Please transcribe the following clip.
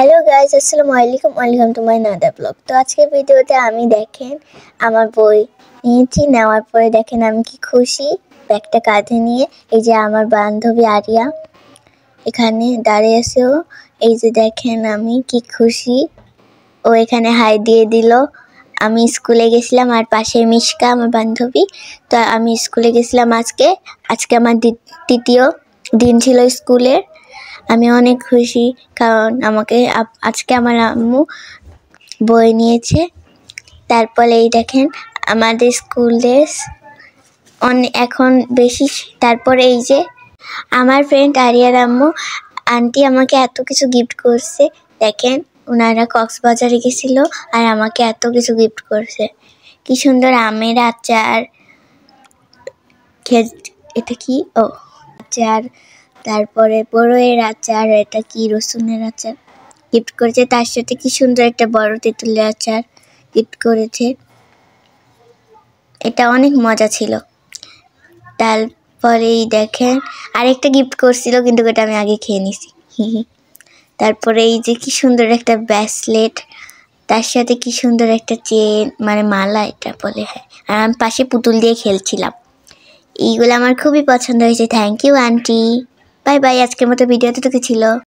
Hello guys, আসসালামু আলাইকুম, welcome to my another blog. তো আজকের ভিডিওতে আমি দেখেন আমার বই নিয়েছি। নেওয়ার পরে দেখেন আমি কি খুশি, ব্যাগটা কাঁধে নিয়ে। এই যে আমার বান্ধবী আরিয়া এখানে দাঁড়িয়েছেও, এই যে দেখেন আমি কি খুশি। ও এখানে হাই দিয়ে দিল। আমি স্কুলে গেছিলাম আর পাশে মিশকা আমার বান্ধবী। তো আমি স্কুলে গেছিলাম আজকে আমার তৃতীয় দিন ছিল স্কুলের। আমি অনেক খুশি কারণ আজকে আমার আম্মু বই নিয়েছে। তারপরে এই দেখেন আমাদের স্কুল ড্রেস এখন বেশি। তারপরে এই যে আমার ফ্রেন্ড আরিয়ার আন্টি আমাকে এত কিছু গিফট করছে। দেখেন ওনারা কক্সবাজারে গেছিল আর আমাকে এত কিছু গিফট করছে। কি সুন্দর আমের আচার, এটা কি আচার, তারপরে বড়ইয়ের আচার, এটা কি রসুনের আচার গিফট করেছে। তার সাথে কি সুন্দর একটা বড় তেঁতুলের আচার গিফট করেছে। এটা অনেক মজা ছিল। তারপরেই দেখেন আরেকটা গিফট করছিল, কিন্তু এটা আমি আগে খেয়ে নিছি। তারপরে এই যে কি সুন্দর একটা ব্রেসলেট, তার সাথে কি সুন্দর একটা চেন, মানে মালা এটা বলে, হ্যাঁ। আর আমি পাশে পুতুল দিয়ে খেলছিলাম। এইগুলো আমার খুবই পছন্দ হয়েছে। Thank you aunty. Bye bye. আজকের মতো ভিডিওতে তো ছিল।